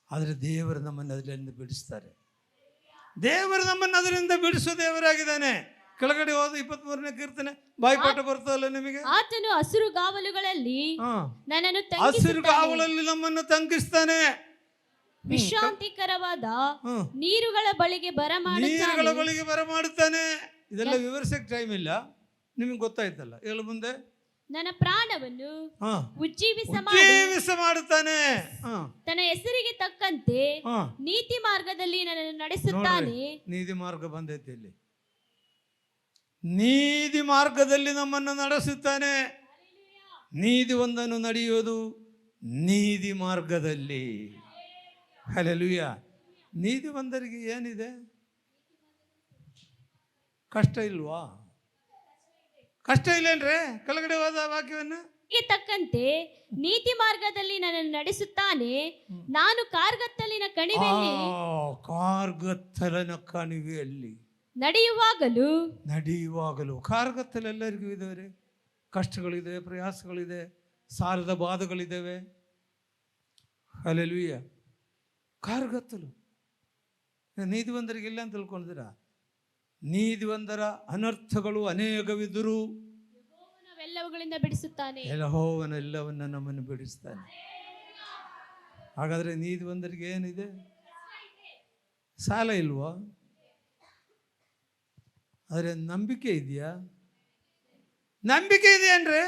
ಆದರೆ ದೇವರು ನಮ್ಮನ್ನು ಅದರಿಂದ ಬಿಡಿಸ್ತಾರೆ. ದೇವರು ನಮ್ಮನ್ನು ಅದರಿಂದ ಬಿಡಿಸೋ ದೇವರಾಗಿದ್ದಾನೆ. ಕೆಳಗಡೆ ಹೋದ 23ನೇ ಕೀರ್ತನೆ ಬಾಯಿಪಾಠ ಬರ್ತದಲ್ಲ ನಿಮಗೆ. ಆತನು ಹಸಿರುಗಾವಲುಗಳಲ್ಲಿ ನನ್ನನ್ನು ಹಸಿರುಗಾವಲಲ್ಲಿ ನಮ್ಮನ್ನು ತಂಗಿಸ್ತಾನೆ. ವಿಶ್ರಾಂತಿಕರವಾದ ನೀರುಗಳ ಬಳಿಗೆ ಬರಮಾಡುತ್ತಾನೆ. ಇದೆಲ್ಲ ವಿವರಿಸಕ್ಕೆ ಟೈಮ್ ಇಲ್ಲ, ನಿಮಗೆ ಗೊತ್ತಾಯ್ತಲ್ಲ. ಹೇಳು ಮುಂದೆ. ನನ್ನ ಪ್ರಾಣವನ್ನು ಉಜ್ಜೀವಿಸ ಮಾಡುತ್ತಾನೆ. ತನ್ನ ಹೆಸರಿಗೆ ತಕ್ಕಂತೆ ನೀತಿ ಮಾರ್ಗದಲ್ಲಿ ನನ್ನನ್ನು ನಡೆಸುತ್ತಾನೆ. ನೀತಿ ಮಾರ್ಗ ಬಂದೈತೆ ಇಲ್ಲಿ. ನೀತಿ ಮಾರ್ಗದಲ್ಲಿ ನಮ್ಮನ್ನು ನಡೆಸುತ್ತಾನೆ. ನೀತಿ ಒಂದನ್ನು ನಡೆಯುವುದು ನೀತಿ ಮಾರ್ಗದಲ್ಲಿ. ಹಲ್ಲೆಲೂಯ. ನೀತಿ ಒಂದರಿಗೆ ಏನಿದೆ? ಕಷ್ಟ ಇಲ್ವಾ? ಕಷ್ಟ ಇಲ್ಲೇನ್ರಿ? ಕೆಳಗಡೆ ಹೋದ ವಾಕ್ಯವನ್ನು ತಕ್ಕಂತೆ ನೀತಿ ಮಾರ್ಗದಲ್ಲಿ ನನ್ನನ್ನು ನಡೆಸುತ್ತಾನೆ. ನಾನು ಕಾರ್ಗತ್ತಲಿನ ಕಣಿವೆಯಲ್ಲಿ ನಡೆಯುವಾಗಲೂ ಕಾರ್ಗತ್ತಲು ಎಲ್ಲರಿಗೂ ಇದಾವೆ. ಕಷ್ಟಗಳಿದೆ, ಪ್ರಯಾಸಗಳಿದೆ, ಸಾಲದ ಬಾಧೆಗಳಿದ್ದಾವೆ. ಹಲ್ಲೆಲೂಯ. ಕಾರ್ಗತ್ತಲು ನೀತಿವಂತರಿಗೆ ಇಲ್ಲ ಅಂತ ತಿಳ್ಕೊಂಡಿದ್ದೀರಾ? ನೀತಿವಂತರ ಅನರ್ಥಗಳು ಅನೇಕವಿದ್ದರೂ ಎಲ್ಲವುಗಳಿಂದ ಬಿಡಿಸುತ್ತಾನೆ. ಯೆಹೋವನೆಲ್ಲವನ್ನ ನಮ್ಮನ್ನು ಬಿಡಿಸ್ತಾನೆ. ಹಾಗಾದ್ರೆ ನೀತಿವಂತರಿಗೆ ಏನಿದೆ? ಸಾಲ ಇಲ್ವಾ? ಆದರೆ ನಂಬಿಕೆ ಇದೆಯಾ? ನಂಬಿಕೆ ಇದೆಯೇನ್ರಿ?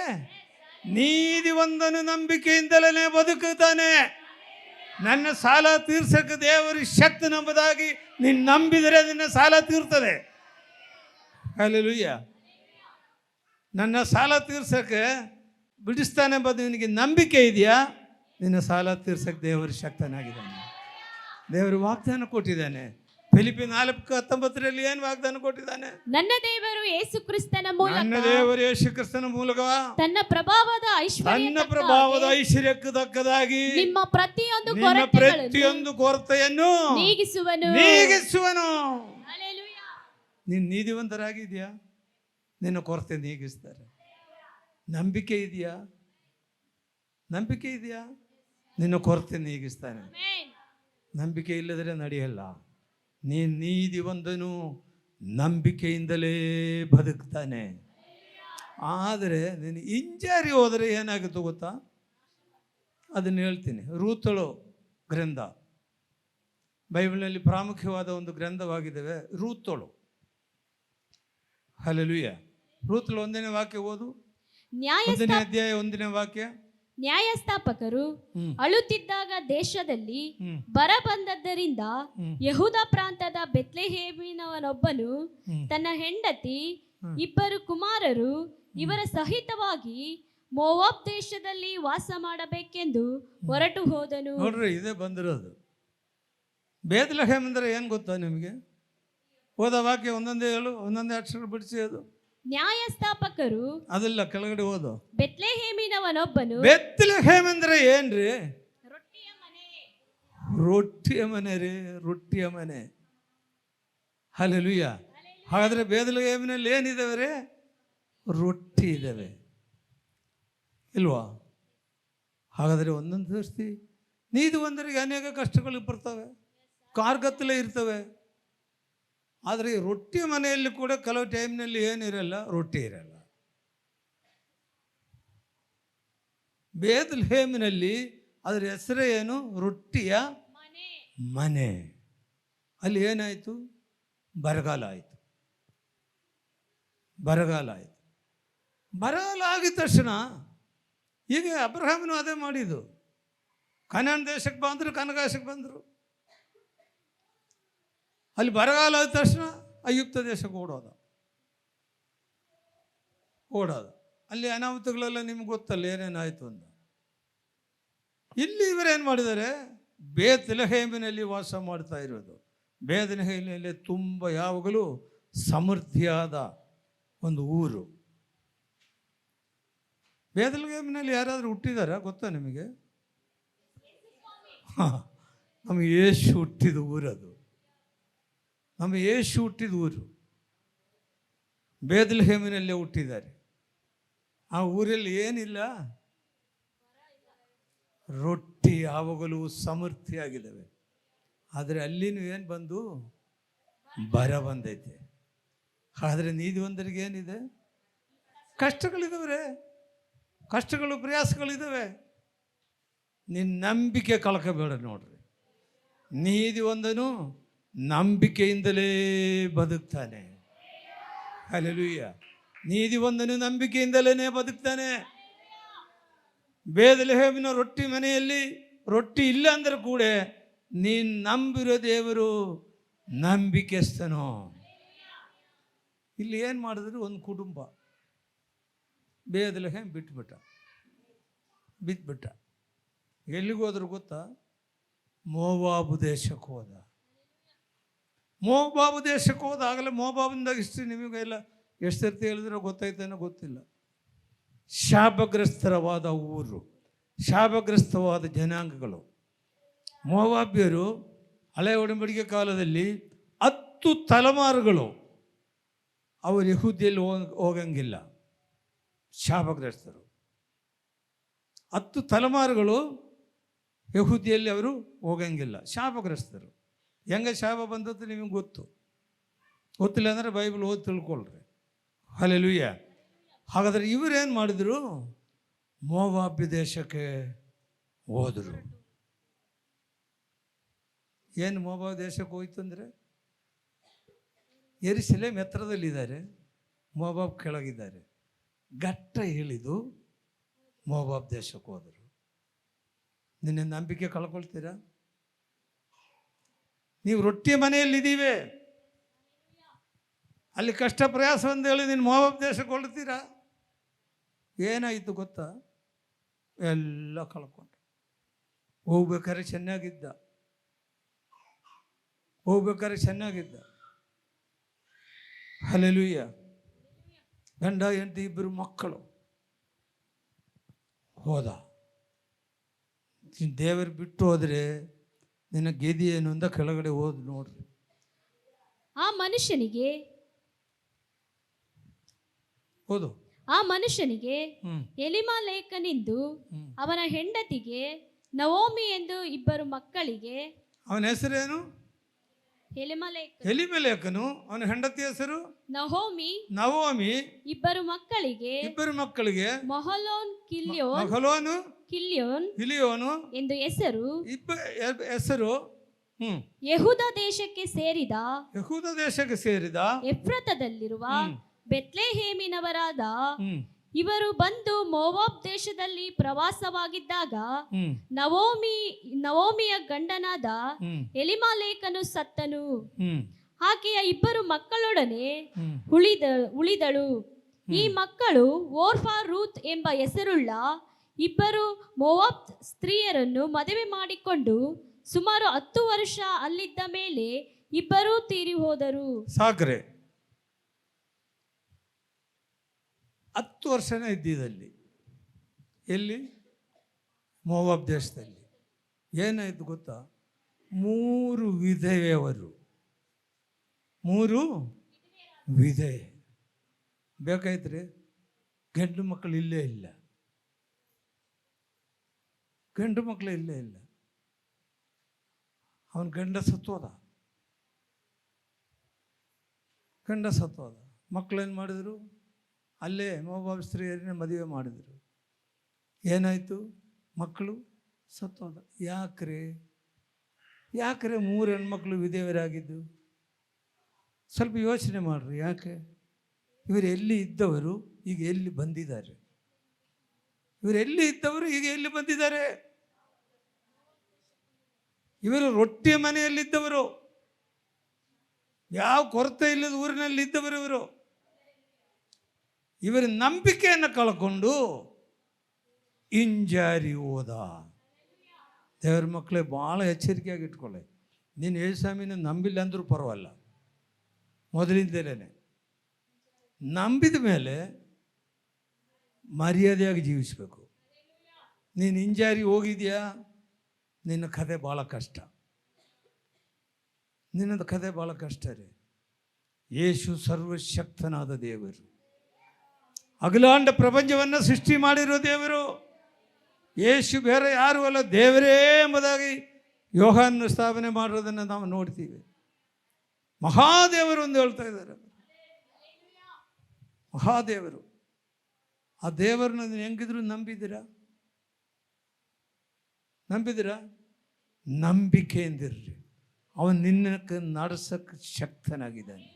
ನೀತಿವಂತನು ನಂಬಿಕೆಯಿಂದಲೇ ಬದುಕುತ್ತಾನೆ. ನನ್ನ ಸಾಲ ತೀರ್ಸಕ್ಕೆ ದೇವರು ಶಕ್ತಿ ನಂಬುದಾಗಿ ನೀನು ನಂಬಿದರೆ ನಿನ್ನ ಸಾಲ ತೀರ್ತದೆ. ಹಲ್ಲೆಲೂಯ. ನನ್ನ ಸಾಲ ತೀರ್ಸಕ್ಕೆ ಬಿಡಿಸ್ತಾನೆ ಎಂಬುದು ನಿನಗೆ ನಂಬಿಕೆ ಇದೆಯಾ? ನಿನ್ನ ಸಾಲ ತೀರ್ಸಕ್ಕೆ ದೇವರು ಶಕ್ತನಾಗಿದ್ದಾನೆ. ದೇವರು ವಾಗ್ದಾನ ಕೊಟ್ಟಿದ್ದಾನೆ. ಫಿಲಿಪ್ಪಿ 4:19 ಏನು ವಾಗ್ದಾನ ಕೊಟ್ಟಿದ್ದಾನೆ? ನನ್ನ ದೇವರು ಯೇಸು ಕ್ರಿಸ್ತನ ಮೂಲಕ ತನ್ನ ಪ್ರಭಾವದ ಐಶ್ವರ್ಯಕ್ಕೆ ತಕ್ಕದಾಗಿ ನಿಮ್ಮ ಪ್ರತಿಯೊಂದು ಕೊರತೆಯನ್ನು ನೀಗಿಸುವನು. ನೀನು ನೀತಿವಂತರಾಗಿದೆಯಾ? ನಿನ್ನ ಕೊರತೆ ನೀಗಿಸ್ತಾರೆ. ನಂಬಿಕೆ ಇದೆಯಾ? ನಿನ್ನ ಕೊರತೆ ನೀಗಿಸ್ತಾನೆ. ನಂಬಿಕೆ ಇಲ್ಲದ್ರೆ ನಡೆಯಲ್ಲ. ನೀನು ನೀತಿವಂತನು ನಂಬಿಕೆಯಿಂದಲೇ ಬದುಕ್ತಾನೆ. ಆದರೆ ನೀನು ಹಿಂಜಾರಿ ಹೋದರೆ ಏನಾಗುತ್ತೆ ಗೊತ್ತಾ? ಅದನ್ನು ಹೇಳ್ತೀನಿ. ರೂತಳು ಗ್ರಂಥ ಬೈಬಲ್ನಲ್ಲಿ ಪ್ರಾಮುಖ್ಯವಾದ ಒಂದು ಗ್ರಂಥವಾಗಿದ್ದಾವೆ. ರೂತಳು. ಹಲ್ಲೆಲೂಯ. ರೂತಳು 1ನೇ ವಾಕ್ಯ ಓದು. 1ನೇ ಅಧ್ಯಾಯ 1ನೇ ವಾಕ್ಯ. ನ್ಯಾಯಸ್ಥಾಪಕರು ಅಳುತ್ತಿದ್ದಾಗ ದೇಶದಲ್ಲಿ ಬರ ಬಂದದ್ದರಿಂದ ಯೆಹೂದ ಪ್ರಾಂತದ ಬೆತ್ಲೆಹೇಮಿನವನೊಬ್ಬನು ತನ್ನ ಹೆಂಡತಿ 2 ಕುಮಾರರು ಇವರ ಸಹಿತವಾಗಿ ಮೋವಾಬ್ ದೇಶದಲ್ಲಿ ವಾಸ ಮಾಡಬೇಕೆಂದು ಹೊರಟು ಹೋದನು. ನೋಡ್ರಿ, ಇದೇ ಬಂದಿರೋದು. ಬೇತ್ಲೆಹೇಮ್ ಅಂದ್ರೆ ಏನು ಗೊತ್ತಾ ನಿಮಗೆ? ಹೋದ ವಾಕ್ಯ ಒಂದೊಂದೇ ಹೇಳು, ಒಂದೊಂದೇ ಅಕ್ಷರ ಬಿಡಿಸಿ. ಅದು ನ್ಯಾಯಸ್ಥಾಪಕರು ಅದಲ್ಲ, ಕೆಳಗಡೆ ಓದು. ಬೆತ್ಲೆಹೇಮಿನವನೊಬ್ಬನು. ಬೆತ್ಲೆಹೇಮ್ ಅಂದ್ರೆ ಏನ್ರಿ? ರೊಟ್ಟಿಯ ಮನೆ. ರೊಟ್ಟಿಯ ಮನೆ ರೀ, ರೊಟ್ಟಿಯ ಮನೆ. ಹಲ್ಲೆಲೂಯ. ಹಾಗಾದ್ರೆ ಬೆತ್ಲೆಹೇಮಿನಲ್ಲಿ ಏನಿದಾವೆ ರೀ? ರೊಟ್ಟಿ ಇದ್ದಾವೆ ಇಲ್ವಾ? ಹಾಗಾದರೆ ಒಂದೊಂದು ಸರ್ತಿ ನೀತಿವಂತರಿಗೆ ಅನೇಕ ಕಷ್ಟಗಳು ಬರ್ತವೆ, ಕಾರ್ಗತ್ತಲೇ ಇರ್ತವೆ. ಆದರೆ ರೊಟ್ಟಿ ಮನೆಯಲ್ಲಿ ಕೂಡ ಕೆಲವು ಟೈಮ್ನಲ್ಲಿ ಏನಿರಲ್ಲ, ರೊಟ್ಟಿ ಇರಲ್ಲ. ಬೇತ್ಲೆಹೇಮಿನಲ್ಲಿ ಅದರ ಹೆಸರೇ ಏನು? ರೊಟ್ಟಿಯ ಮನೆ. ಅಲ್ಲಿ ಏನಾಯಿತು? ಬರಗಾಲ ಆಯಿತು. ಬರಗಾಲ ಆಗಿದ ತಕ್ಷಣ ಈಗ ಅಬ್ರಹಾಮನು ಅದೇ ಮಾಡಿದ್ದು. ಕನಾನ್ ದೇಶಕ್ಕೆ ಬಂದರು, ಕನಗಾಶಕ್ಕೆ ಬಂದರು. ಅಲ್ಲಿ ಬರಗಾಲ ಆದ ತಕ್ಷಣ ಐಗುಪ್ತ ದೇಶಕ್ಕೆ ಓಡೋದ. ಅಲ್ಲಿ ಅನಾಹುತಗಳೆಲ್ಲ ನಿಮ್ಗೆ ಗೊತ್ತಲ್ಲ ಏನೇನಾಯಿತು ಅಂತ. ಇಲ್ಲಿ ಇವರೇನು ಮಾಡಿದ್ದಾರೆ? ಬೇತ್ಲೆಹೇಮಿನಲ್ಲಿ ವಾಸ ಮಾಡ್ತಾ ಇರೋದು. ಬೇತ್ಲೆಹೇಮಿನಲ್ಲಿ ತುಂಬ ಯಾವಾಗಲೂ ಸಮೃದ್ಧಿಯಾದ ಒಂದು ಊರು. ಬೇತ್ಲೆಹೇಮಿನಲ್ಲಿ ಯಾರಾದರೂ ಹುಟ್ಟಿದಾರ ಗೊತ್ತಾ ನಿಮಗೆ? ನಮಗೆ ಯೇಸು ಹುಟ್ಟಿದ ಊರದು. ನಮ್ಮ ಯೇಸು ಹುಟ್ಟಿದ ಊರು ಬೇತ್ಲೆಹೇಮಿನಲ್ಲೇ ಹುಟ್ಟಿದ್ದಾರೆ. ಆ ಊರಲ್ಲಿ ಏನಿಲ್ಲ? ರೊಟ್ಟಿ ರೊಟ್ಟಿ ಯಾವಾಗಲೂ ಸಮೃದ್ಧಿಯಾಗಿದ್ದಾವೆ. ಆದರೆ ಅಲ್ಲಿನೂ ಏನು ಬಂದು ಬರ ಬಂದೈತೆ. ಆದರೆ ನೀತಿವಂತರಿಗೆ ಏನಿದೆ? ಕಷ್ಟಗಳಿದ್ದಾವೆ, ಕಷ್ಟಗಳು ಪ್ರಯಾಸಗಳಿದ್ದಾವೆ. ನಿನ್ನ ನಂಬಿಕೆ ಕಳ್ಕೋಬೇಡ. ನೋಡ್ರಿ, ನೀತಿವಂತನು ನಂಬಿಕೆಯಿಂದಲೇ ಬದುಕ್ತಾನೆ. ಹಲ್ಲೆಲೂಯಾ. ನೀತಿವಂತನು ನಂಬಿಕೆಯಿಂದಲೇ ಬದುಕ್ತಾನೆ. ಬೇತ್ಲೆಹೇಮಿನ ರೊಟ್ಟಿ ಮನೆಯಲ್ಲಿ ರೊಟ್ಟಿ ಇಲ್ಲ ಅಂದ್ರೆ ಕೂಡ ನೀನು ನಂಬಿರೋ ದೇವರು ನಂಬಿಕೆಸ್ತನೋ. ಇಲ್ಲಿ ಏನು ಮಾಡಿದ್ರು, ಒಂದು ಕುಟುಂಬ ಬೇತ್ಲೆಹೇಮ್ ಬಿಟ್ಬಿಟ್ಟ. ಎಲ್ಲಿಗೆ ಹೋದ್ರು ಗೊತ್ತಾ? ಮೋವಾಬು ದೇಶಕ್ಕೆ ಹೋದ. ಮೋವಾಬು ದೇಶಕ್ಕೆ ಹೋದಾಗಲೇ ಮೋವಾಬಿಂದ ಇಷ್ಟು ನಿಮಗೆಲ್ಲ ಎಷ್ಟು ಸರ್ತಿ ಹೇಳಿದ್ರೆ ಗೊತ್ತಾಯ್ತೇನೋ ಗೊತ್ತಿಲ್ಲ. ಶಾಪಗ್ರಸ್ತರವಾದ ಊರು, ಶಾಪಗ್ರಸ್ತವಾದ ಜನಾಂಗಗಳು. ಮೋವಾಬ್ಯರು ಹಳೆ ಒಡಂಬಡಿಕೆ ಕಾಲದಲ್ಲಿ 10 ತಲೆಮಾರುಗಳು ಅವರು ಯೆಹೂದ್ಯಲ್ಲಿ ಹೋಗಂಗಿಲ್ಲ. ಶಾಪಗ್ರಸ್ತರು 10 ತಲೆಮಾರುಗಳು ಯೆಹೂದ್ಯಲ್ಲಿ ಅವರು ಹೋಗಂಗಿಲ್ಲ. ಶಾಪಗ್ರಸ್ತರು. ಹೆಂಗೆ ಶಾಪ ಬಂದದ್ದು ನಿಮಗೆ ಗೊತ್ತಿಲ್ಲ ಅಂದರೆ ಬೈಬಲ್ ಓದಿ ತಿಳ್ಕೊಳ್ರಿ. ಹಲ್ಲೆಲೂಯಾ. ಹಾಗಾದರೆ ಇವರೇನು ಮಾಡಿದರು? ಮೋವಾಬ್ಯ ದೇಶಕ್ಕೆ ಹೋದರು. ಏನು ಮೋವಾಬ್ ದೇಶಕ್ಕೆ ಹೋಯ್ತು ಅಂದರೆ, ಯೆರೂಸಲೇಮ್ ಎತ್ತರದಲ್ಲಿದ್ದಾರೆ, ಮೋವಾಬ್ ಕೆಳಗಿದ್ದಾರೆ. ಘಟ್ಟ ಇಳಿದು ಮೋವಾಬ್ ದೇಶಕ್ಕೆ ಹೋದರು. ನಿನ್ನ ನಂಬಿಕೆ ಕಳ್ಕೊಳ್ತೀರಾ? ನೀವು ರೊಟ್ಟಿ ಮನೆಯಲ್ಲಿದ್ದೀವಿ, ಅಲ್ಲಿ ಕಷ್ಟ ಪ್ರಯಾಸ ಅಂತ ಹೇಳಿ ನೀನು ಮೋವಾಬ್ ದೇಶಕ್ಕೆ ಹೊರಡ್ತೀರಾ? ಏನಾಯಿತು ಗೊತ್ತಾ? ಎಲ್ಲ ಕಳ್ಕೊಂಡು. ಹೋಗ್ಬೇಕಾದ್ರೆ ಚೆನ್ನಾಗಿದ್ದ. ಹಲ್ಲೆಲೂಯಾ. ಗಂಡ ಹೆಂಡತಿ 2 ಮಕ್ಕಳು. ಹೋದ. ದೇವರು ಬಿಟ್ಟು ಹೋದರೆ ನಿನ್ನ ಗೆದಿ ಏನು ಅಂತ ಕೆಳಗಡೆ ಹೋದ್ ನೋಡ್ರಿ. ಆ ಮನುಷ್ಯನಿಗೆ ಎಲಿಮೆಲೆಕನೆಂದು ಅವನ ಹೆಂಡತಿಗೆ ನವೋಮಿ ಎಂದು 2 ಮಕ್ಕಳಿಗೆ. ಅವನ ಹೆಸರೇನು? ಎಲಿಮೆಲೆಕನು. ಅವನ ಹೆಂಡತಿ ಹೆಸರು ನವೋಮಿ. 2 ಮಕ್ಕಳಿಗೆ ಮಹಲೋನ್ ಕಿಲ್ಯೋನ್ ಎಂದು ಹೆಸರು. ಯೆಹೂದ ದೇಶಕ್ಕೆ ಸೇರಿದ ಎಫ್ರಾತದಲ್ಲಿರುವ ಬೆತ್ಲೆಹೇಮಿನವರಾದ ಇವರು ಬಂದು ಮೋವಾಬ್ ದೇಶದಲ್ಲಿ ಪ್ರವಾಸವಾಗಿದ್ದಾಗ ನವೋಮಿಯ ಗಂಡನಾದ ಎಲಿಮೆಲೆಕನು ಸತ್ತನು. ಆಕೆಯ 2 ಮಕ್ಕಳೊಡನೆ ಉಳಿದಳು. ಈ ಮಕ್ಕಳು ಓರ್ಫಾ, ರೂತ್ ಎಂಬ ಹೆಸರುಳ್ಳ 2 ಮೋವಾಬ್ ಸ್ತ್ರೀಯರನ್ನು ಮದುವೆ ಮಾಡಿಕೊಂಡು ಸುಮಾರು 10 ವರ್ಷ ಅಲ್ಲಿದ್ದ ಮೇಲೆ 2 ತೀರಿ ಹೋದರು. ಸಾಕ್ರೆ 10 ವರ್ಷನೇ ಇದ್ದಿದ್ದಲ್ಲಿ. ಎಲ್ಲಿ? ಮೋವಾಬ್ ದೇಶದಲ್ಲಿ. ಏನಾಯ್ತು ಗೊತ್ತಾ? 3 ವಿಧವೆಯವರು. 3 ವಿಧವೆ ಬೇಕಾಯ್ತ್ರಿ. ಗಂಡು ಮಕ್ಕಳು ಇಲ್ಲೇ ಇಲ್ಲ. ಅವನ ಗಂಡ ಸತ್ತೋದ. ಮಕ್ಕಳೇನು ಮಾಡಿದರು? ಅಲ್ಲೇ ಮೋವಾಬ್ ಸ್ತ್ರೀಯರನ್ನೇ ಮದುವೆ ಮಾಡಿದರು. ಏನಾಯಿತು? ಮಕ್ಕಳು ಸತ್ತೋದ. ಯಾಕ್ರೆ 3 ಹೆಣ್ಮಕ್ಳು ವಿಧವೆಯರಾಗಿದ್ದು? ಸ್ವಲ್ಪ ಯೋಚನೆ ಮಾಡ್ರಿ. ಯಾಕೆ? ಇವರು ಎಲ್ಲಿ ಇದ್ದವರು ಈಗ ಎಲ್ಲಿ ಬಂದಿದ್ದಾರೆ? ಇವರು ರೊಟ್ಟಿ ಮನೆಯಲ್ಲಿದ್ದವರು, ಯಾವ ಕೊರತೆ ಇಲ್ಲದ ಊರಿನಲ್ಲಿದ್ದವರು. ಇವರ ನಂಬಿಕೆಯನ್ನು ಕಳ್ಕೊಂಡು ಹಿಂಜಾರಿ ಹೋದ. ದೇವ್ರ ಮಕ್ಕಳೇ ಭಾಳ ಎಚ್ಚರಿಕೆಯಾಗಿ ಇಟ್ಕೊಳ್ಳಿ. ನೀನು ಯೇಸುಸ್ವಾಮಿನ ನಂಬಿಲ್ಲ ಅಂದರೂ ಪರವಾಗಿಲ್ಲ, ಮೊದಲಿಂದಲೇ ನಂಬಿದ ಮೇಲೆ ಮರ್ಯಾದೆಯಾಗಿ ಜೀವಿಸಬೇಕು. ನೀನು ಹಿಂಜಾರಿ ಹೋಗಿದ್ಯಾ, ನಿನ್ನ ಕಥೆ ಭಾಳ ಕಷ್ಟ. ನಿನ್ನದು ಕಥೆ ಭಾಳ ಕಷ್ಟ ರೀ. ಯೇಸು ಸರ್ವಶಕ್ತನಾದ ದೇವರು, ಅಖಿಲಾಂಡ ಪ್ರಪಂಚವನ್ನು ಸೃಷ್ಟಿ ಮಾಡಿರೋ ದೇವರು. ಯೇಸು ಬೇರೆ ಯಾರೂ ಅಲ್ಲ, ದೇವರೇ ಎಂಬುದಾಗಿ ಯೋಹಾನನ ಸ್ಥಾಪನೆ ಮಾಡೋದನ್ನು ನಾವು ನೋಡ್ತೀವಿ. ಮಹಾದೇವರು ಎಂದು ಹೇಳ್ತಾ ಇದ್ದಾರೆ. ಮಹಾದೇವರು. ಆ ದೇವರನ್ನ ನೀವು ಹೆಂಗಿದ್ರು ನಂಬಿದ್ದೀರಾ? ನಂಬಿಕೆಯಿಂದಿರ್ರಿ. ಅವನು ನಿನ್ನಕ್ಕೆ ನಡೆಸಕ್ಕೆ ಶಕ್ತನಾಗಿದ್ದಾನೆ.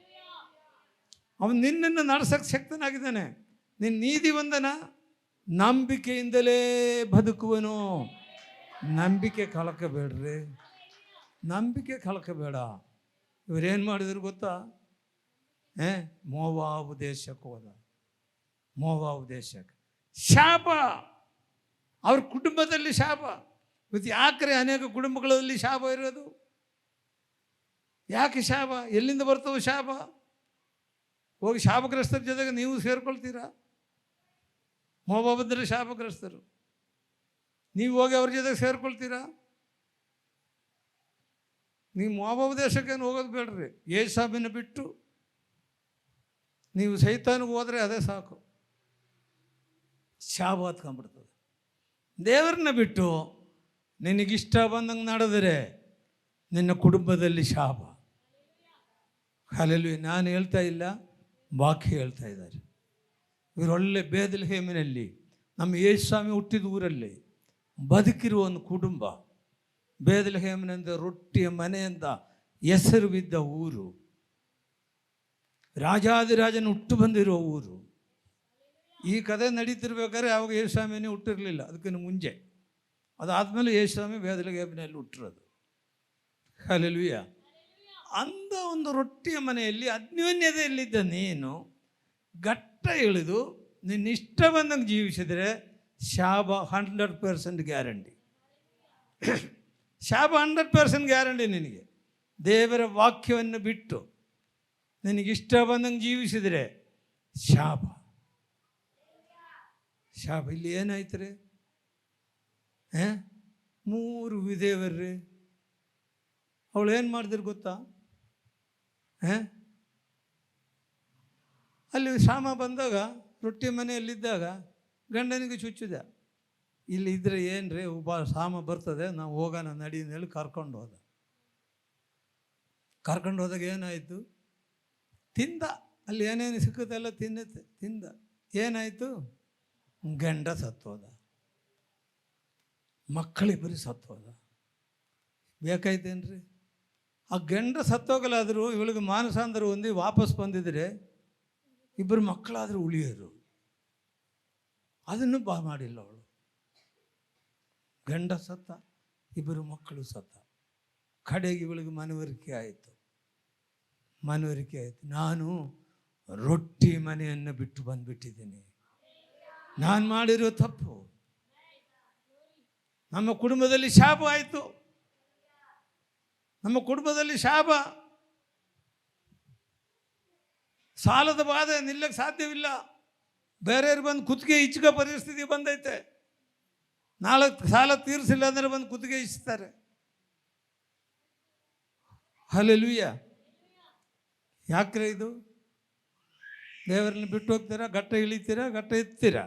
ನಿನ್ನನ್ನು ನಡೆಸಕ್ಕೆ ಶಕ್ತನಾಗಿದ್ದಾನೆ. ನಿನ್ನ ನೀತಿವಂದನ ನಂಬಿಕೆಯಿಂದಲೇ ಬದುಕುವನು. ನಂಬಿಕೆ ಕಳ್ಕೋಬೇಡ್ರಿ, ನಂಬಿಕೆ ಕಳ್ಕೋಬೇಡ. ಇವರೇನು ಮಾಡಿದ್ರು ಗೊತ್ತಾ? ಮೋವಾಬ್ ದೇಶಕ್ಕೆ ಹೋದ. ಮೋವಾಬ್ ದೇಶಕ್ಕೆ ಶಾಪ, ಅವ್ರ ಕುಟುಂಬದಲ್ಲಿ ಶಾಪ. ಇವತ್ತು ಯಾಕ್ರೆ ಅನೇಕ ಕುಟುಂಬಗಳಲ್ಲಿ ಶಾಪ ಇರೋದು? ಯಾಕೆ ಶಾಪ? ಎಲ್ಲಿಂದ ಬರ್ತವೆ ಶಾಪ? ಹೋಗಿ ಶಾಪಗ್ರಸ್ತರ ಜೊತೆಗೆ ನೀವು ಸೇರ್ಕೊಳ್ತೀರಾ? ಮೋವಾಬದ್ರೆ ಶಾಪಗ್ರಸ್ತರು, ನೀವು ಹೋಗಿ ಅವ್ರ ಜೊತೆಗೆ ಸೇರ್ಕೊಳ್ತೀರಾ? ನೀವು ಮೋವಾಬ್ ದೇಶಕ್ಕೇನು ಹೋಗೋದು ಬೇಡ್ರಿ. ಏಸಾಮಿನ ಬಿಟ್ಟು ನೀವು ಸೈತಾನಿಗೆ ಹೋದರೆ ಅದೇ ಸಾಕು, ಶಾಪ ಹತ್ಕೊಂಡ್ಬಿಡ್ತದೆ. ದೇವರನ್ನ ಬಿಟ್ಟು ನಿನಗಿಷ್ಟ ಬಂದಂಗೆ ನಡೆದರೆ ನಿನ್ನ ಕುಟುಂಬದಲ್ಲಿ ಶಾಪ. ಹಲ್ಲೆಲೂಯಾ. ನಾನು ಹೇಳ್ತಾ ಇಲ್ಲ, ವಾಕ್ಯ ಹೇಳ್ತಾ ಇದ್ದಾರೆ. ಇವರೊಳ್ಳೆ ಬೇದಲೆಹೇಮಿನಲ್ಲಿ, ನಮ್ಮ ಯೇಸು ಸ್ವಾಮಿ ಹುಟ್ಟಿದ ಊರಲ್ಲಿ ಬದುಕಿರುವ ಒಂದು ಕುಟುಂಬ. ಬೇದಲೆಹೇಮಿನಿಂದ ರೊಟ್ಟಿಯ ಮನೆಯಿಂದ ಹೆಸರು ಬಿದ್ದ ಊರು, ರಾಜಾದಿರಾಜನ ಹುಟ್ಟು ಬಂದಿರೋ ಊರು. ಈ ಕಥೆ ನಡೀತಿರ್ಬೇಕಾದ್ರೆ ಯಾವಾಗ ಯೇಸು ಸ್ವಾಮಿನೇ ಹುಟ್ಟಿರಲಿಲ್ಲ, ಅದಕ್ಕಿಂತ ಮುಂಚೆ. ಅದಾದಮೇಲೆ ಯೇಸು ಸ್ವಾಮಿ ಬೇದಲೆಹೇಮಿನಲ್ಲಿ ಹುಟ್ಟಿರೋದು. ಹಲ್ಲೆಲೂಯಾ. ಅಂದ ಒಂದು ರೊಟ್ಟಿಯ ಮನೆಯಲ್ಲಿ ಅನ್ಯೋನ್ಯತೆಯಲ್ಲಿದ್ದ ನೀನು ಗಟ್ಟ ಇಳಿದು ನಿನ್ನ ಇಷ್ಟ ಬಂದಂಗೆ ಜೀವಿಸಿದರೆ ಶಾಪ 100% ಗ್ಯಾರಂಟಿ. ಶಾಪ 100% ಗ್ಯಾರಂಟಿ ನಿನಗೆ. ದೇವರ ವಾಕ್ಯವನ್ನು ಬಿಟ್ಟು ನಿನಗಿಷ್ಟ ಬಂದಂಗೆ ಜೀವಿಸಿದರೆ ಶಾಪ. ಶಾಪ. ಇಲ್ಲಿ ಏನಾಯ್ತು ರೀ? 3 ವಿಧೇವರ್ರಿ. ಅವಳು ಏನು ಮಾಡಿದ್ರು ಗೊತ್ತಾ? ಅಲ್ಲಿ ಶ್ಯಾಮ ಬಂದಾಗ, ರೊಟ್ಟಿ ಮನೆಯಲ್ಲಿದ್ದಾಗ ಗಂಡನಿಗೆ ಚುಚ್ಚಿದ. ಇಲ್ಲಿ ಇದ್ರೆ ಏನು ರೀ, ಶ್ಯಾಮ ಬರ್ತದೆ, ನಾವು ಹೋಗೋಣ ನಡಿ ಹೇಳಿ ಕರ್ಕೊಂಡು ಹೋದಾಗ ಏನಾಯಿತು? ತಿಂದ. ಅಲ್ಲಿ ಏನೇನು ಸಿಕ್ಕುತ್ತೆಲ್ಲ ತಿಂದ. ಏನಾಯಿತು? ಗಂಡ ಸತ್ತೋದ, ಮಕ್ಕಳಿಬ್ಬರು ಸತ್ತೋದ. ಬೇಕಾಯ್ತೇನ್ರಿ? ಆ ಗಂಡ ಸತ್ತೋಗಲಾದರೂ ಇವಳಿಗೆ ಮಾನಸಾಂತರ ಹೊಂದಿ ವಾಪಸ್ ಬಂದಿದ್ರೆ 2 ಮಕ್ಕಳಾದರೂ ಉಳಿಯೋರು. ಅದನ್ನು ಮಾಡಿಲ್ಲ ಅವಳು. ಗಂಡ ಸತ್ತ, 2 ಮಕ್ಕಳು ಸತ್ತ. ಕಡೆಗೆ ಇವಳಿಗೆ ಮನವರಿಕೆ ಆಯಿತು. ನಾನು ರೊಟ್ಟಿ ಮನೆಯನ್ನು ಬಿಟ್ಟು ಬಂದುಬಿಟ್ಟಿದ್ದೀನಿ. ನಾನು ಮಾಡಿರೋ ತಪ್ಪು. ನಮ್ಮ ಕುಟುಂಬದಲ್ಲಿ ಶಾಪ ಆಯಿತು. ನಮ್ಮ ಕುಟುಂಬದಲ್ಲಿ ಶಾಪ. ಸಾಲದ ಬಾಧೆ ನಿಲ್ಲಕ್ಕೆ ಸಾಧ್ಯವಿಲ್ಲ. ಬೇರೆಯವ್ರು ಬಂದು ಕುತ್ತಿಗೆ ಇಚ್ಛಕ ಪರಿಸ್ಥಿತಿ ಬಂದೈತೆ. ನಾಳೆ ಸಾಲ ತೀರಿಸಿಲ್ಲ ಅಂದರೆ ಬಂದು ಕುತ್ತಿಗೆ ಇಚ್ತಾರೆ. ಹಲ್ಲೆಲೂಯಾ. ಯಾಕ್ರೆ ಇದು? ದೇವರನ್ನ ಬಿಟ್ಟು ಹೋಗ್ತೀರಾ, ಗಟ್ಟ ಇಳಿತೀರಾ, ಗಟ್ಟ ಎತ್ತೀರಾ?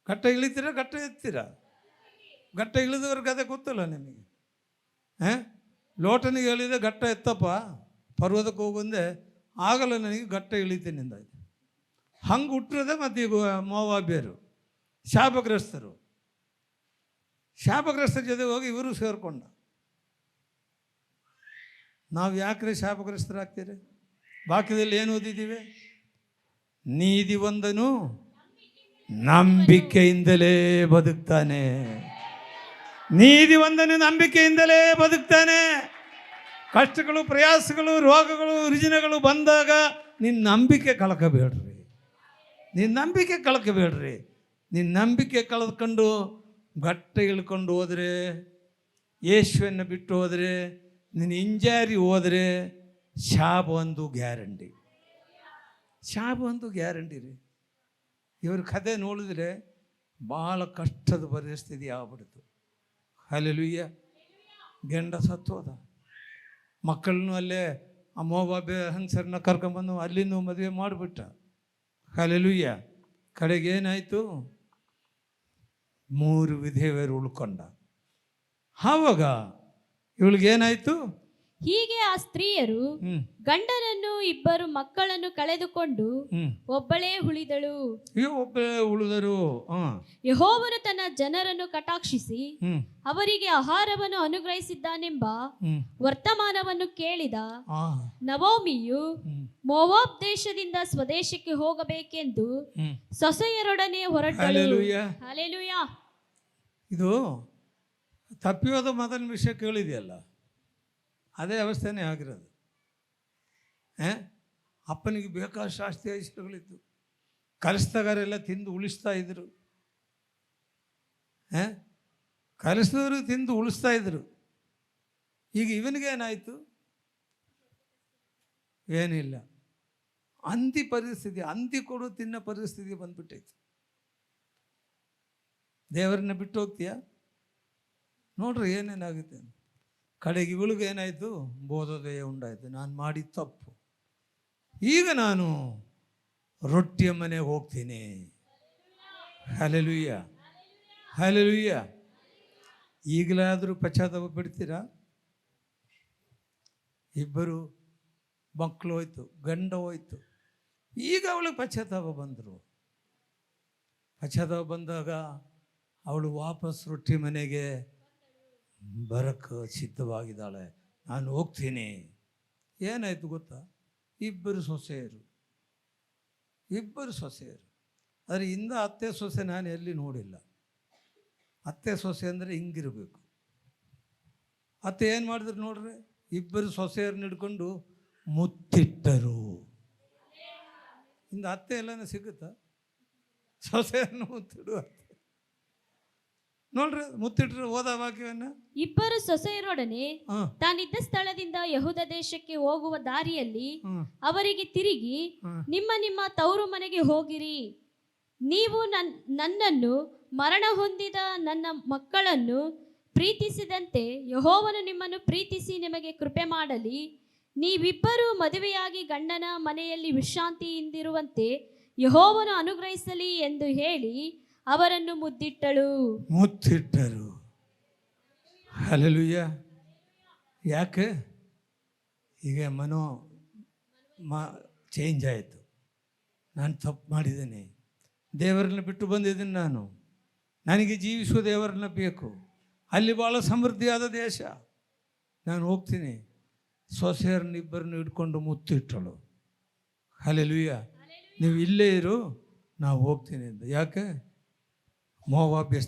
ಗಟ್ಟ ಇಳಿತೀರಾ, ಗಟ್ಟ ಎತ್ತೀರಾ? ಗಟ್ಟ ಇಳಿದವ್ರ ಕತೆ ಗೊತ್ತಲ್ಲ ನಿಮಗೆ. ಲೋಟನಿಗೆ ಹೇಳಿದೆ ಗಟ್ಟ ಎತ್ತಪ್ಪ, ಪರ್ವತಕ್ಕೆ ಹೋಗಂದೆ, ಆಗಲ್ಲ ನನಗೆ, ಗಟ್ಟ ಇಳಿತೀನಿ ಅಂದಾಯ್ತು. ಹಂಗೆ ಹುಟ್ಟಿರೋದೆ ಮತ್ತು ಈಗ ಮೋವಾಬ್ಯರು ಶಾಪಗ್ರಸ್ತರು. ಶಾಪಗ್ರಸ್ತರ ಜೊತೆ ಹೋಗಿ ಇವರು ಸೇರಿಕೊಂಡ. ನಾವು ಯಾಕ್ರೆ ಶಾಪಗ್ರಸ್ತರಾಗ್ತೀರಿ? ವಾಕ್ಯದಲ್ಲಿ ಏನು ಓದಿದ್ದೀವಿ? ನೀತಿವಂತನು ನಂಬಿಕೆಯಿಂದಲೇ ಬದುಕ್ತಾನೆ. ನೀತಿವಂತನು ನಂಬಿಕೆಯಿಂದಲೇ ಬದುಕ್ತಾನೆ. ಕಷ್ಟಗಳು, ಪ್ರಯಾಸಗಳು, ರೋಗಗಳು, ರುಜಿನಗಳು ಬಂದಾಗ ನಿನ್ನ ನಂಬಿಕೆ ಕಳ್ಕೋಬೇಡ್ರಿ. ನಿನ್ನ ನಂಬಿಕೆ ಕಳೆದುಕೊಂಡು ಗಟ್ಟ ಇಳ್ಕೊಂಡು ಹೋದರೆ, ಯೇಸುವನ್ನು ಬಿಟ್ಟು ಹೋದರೆ, ನಿನ್ನ ಹಿಂಜಾರಿ ಹೋದರೆ ಶಾಪ ಒಂದು ಗ್ಯಾರಂಟಿ. ರೀ. ಇವ್ರ ಕಥೆ ನೋಡಿದ್ರೆ ಭಾಳ ಕಷ್ಟದ ಪರಿಸ್ಥಿತಿ ಆಗ್ಬಿಡ್ತು. ಹಲ್ಲೆಲೂಯಾ. ಗಂಡ ಸತ್ತೋದ, ಮಕ್ಕಳನ್ನು ಅಲ್ಲೇ ಆ ಮೋವಾಬ್ ಹಂಗಸರನ್ನ ಕರ್ಕೊಂಬಂದು ಅಲ್ಲಿಂದ ಮದುವೆ ಮಾಡಿಬಿಟ್ಟ. ಹಲ್ಲೆಲೂಯಾ. ಕಡೆಗೆ ಏನಾಯಿತು? 3 ವಿಧವೆಯರು ಉಳ್ಕೊಂಡ. ಆವಾಗ ಇವಳಿಗೇನಾಯಿತು? ಹೀಗೆ ಆ ಸ್ತ್ರೀಯರು ಗಂಡನನ್ನು 2 ಮಕ್ಕಳನ್ನು ಕಳೆದುಕೊಂಡು ಒಬ್ಬಳೇ ಉಳಿದಳು. ಒಬ್ಬಳೇ ಉಳಿದರು. ಯೆಹೋವನು ತನ್ನ ಜನರನ್ನು ಕಟಾಕ್ಷಿಸಿ ಅವರಿಗೆ ಆಹಾರವನ್ನು ಅನುಗ್ರಹಿಸಿದ್ದಾನೆಂಬ ವರ್ತಮಾನವನ್ನು ಕೇಳಿದ ನವೋಮಿಯು ಮೋವಾಬ್ ದೇಶದಿಂದ ಸ್ವದೇಶಕ್ಕೆ ಹೋಗಬೇಕೆಂದು ಸೊಸೆಯರೊಡನೆ ಹೊರಟಳು. ಹಲ್ಲೆಲೂಯಾ. ಇದು ತಪ್ಪಿಯೋದ ಮೊದಲ ವಿಷಯ ಕೇಳಿದೆಯಲ್ಲ, ಅದೇ ಅವಸ್ಥೆನೇ ಆಗಿರೋದು. ಅಪ್ಪನಿಗೆ ಬೇಕಾದ ಶಾಸ್ತಿ ಐಶ್ವರ್ಯಗಳಿತ್ತು, ಕಲಿಸ್ದಗಾರೆಲ್ಲ ತಿಂದು ಉಳಿಸ್ತಾ ಇದ್ರು. ಕಲಿಸಿದವರು ತಿಂದು ಉಳಿಸ್ತಾ ಇದ್ರು. ಈಗ ಇವನಿಗೇನಾಯಿತು? ಏನಿಲ್ಲ. ಅಂತಿ ಪರಿಸ್ಥಿತಿ, ಅಂತಿ ಕೊಡು ತಿನ್ನೋ ಪರಿಸ್ಥಿತಿ ಬಂದ್ಬಿಟ್ಟೈತಿ. ದೇವರನ್ನ ಬಿಟ್ಟು ಹೋಗ್ತೀಯಾ? ನೋಡ್ರಿ ಏನೇನಾಗುತ್ತೆ. ಕಡೆಗೆ ಇವಳಿಗೆ ಏನಾಯಿತು? ಬೋಧೋದಯ ಉಂಟಾಯಿತು. ನಾನು ಮಾಡಿದ ತಪ್ಪು, ಈಗ ನಾನು ರೊಟ್ಟಿಯ ಮನೆಗೆ ಹೋಗ್ತೀನಿ. Hallelujah, hallelujah. ಈಗಲಾದರೂ ಪಶ್ಚಾತ್ತಾಪ ಬಿಡ್ತೀರಾ? 2 ಮಕ್ಕಳು ಹೋಯ್ತು, ಗಂಡ ಹೋಯ್ತು. ಈಗ ಅವಳಿಗೆ ಪಶ್ಚಾತ್ತಾಪ ಬಂದರು. ಪಶ್ಚಾತ್ತಾಪ ಬಂದಾಗ ಅವಳು ವಾಪಸ್ ರೊಟ್ಟಿ ಮನೆಗೆ ಬರಕ್ಕೆ ಸಿದ್ಧವಾಗಿದ್ದಾಳೆ. ನಾನು ಹೋಗ್ತೀನಿ. ಏನಾಯಿತು ಗೊತ್ತಾ? 2 ಸೊಸೆಯರು. ಆದರೆ ಇಂದ ಅತ್ತೆ ಸೊಸೆ ನಾನು ಎಲ್ಲಿ ನೋಡಿಲ್ಲ. ಅತ್ತೆ ಸೊಸೆ ಅಂದರೆ ಹಿಂಗಿರಬೇಕು. ಅತ್ತೆ ಏನು ಮಾಡಿದ್ರು ನೋಡ್ರಿ? 2 ಸೊಸೆಯರನ್ನ ಹಿಡ್ಕೊಂಡು ಮುತ್ತಿಟ್ಟರು. ಇಂದ ಅತ್ತೆ ಎಲ್ಲನೂ ಸಿಗುತ್ತಾ? ಸೊಸೆಯನ್ನು ಮುತ್ತಿಡುವ ನೋಡ್ರಿ, ಮುತ್ತಿಟ್ರು. ಓದ ವಾಕ್ಯವನ್ನ. 2 ಸೊಸೆಯರೊಡನೆ ತಾನಿದ್ದ ಸ್ಥಳದಿಂದ ಯೆಹೂದ ದೇಶಕ್ಕೆ ಹೋಗುವ ದಾರಿಯಲ್ಲಿ ಅವರಿಗೆ ತಿರುಗಿ, ನಿಮ್ಮ ತವರು ಮನೆಗೆ ಹೋಗಿರಿ. ನೀವು ನನ್ನನ್ನು ಮರಣ ಹೊಂದಿದ ನನ್ನ ಮಕ್ಕಳನ್ನು ಪ್ರೀತಿಸಿದಂತೆ ಯೆಹೋವನು ನಿಮ್ಮನ್ನು ಪ್ರೀತಿಸಿ ನಿಮಗೆ ಕೃಪೆ ಮಾಡಲಿ. ನೀವಿಬ್ಬರು ಮದುವೆಯಾಗಿ ಗಂಡನ ಮನೆಯಲ್ಲಿ ವಿಶ್ರಾಂತಿಯಿಂದಿರುವಂತೆ ಯೆಹೋವನು ಅನುಗ್ರಹಿಸಲಿ ಎಂದು ಹೇಳಿ ಅವರನ್ನು ಮುತ್ತಿಟ್ಟರು. ಹಲ್ಲೆಲೂಯಾ. ಯಾಕೆ? ಈಗ ಚೇಂಜ್ ಆಯಿತು. ನಾನು ತಪ್ಪು ಮಾಡಿದ್ದೇನೆ, ದೇವರನ್ನ ಬಿಟ್ಟು ಬಂದಿದ್ದೀನಿ. ನನಗೆ ಜೀವಿಸುವ ದೇವರನ್ನ ಬೇಕು. ಅಲ್ಲಿ ಭಾಳ ಸಮೃದ್ಧಿಯಾದ ದೇಶ, ನಾನು ಹೋಗ್ತೀನಿ. ಸೊಸೆಯರನ್ನ 2 ಹಿಡ್ಕೊಂಡು ಮುತ್ತಿಟ್ಟಳು. ಹಲ್ಲೆಲೂಯಾ. ನೀವು ಇಲ್ಲೇ ಇರು, ನಾವು ಹೋಗ್ತೀನಿ ಅಂತ. ಯಾಕೆ? ಮೋವಾಬ್ಯ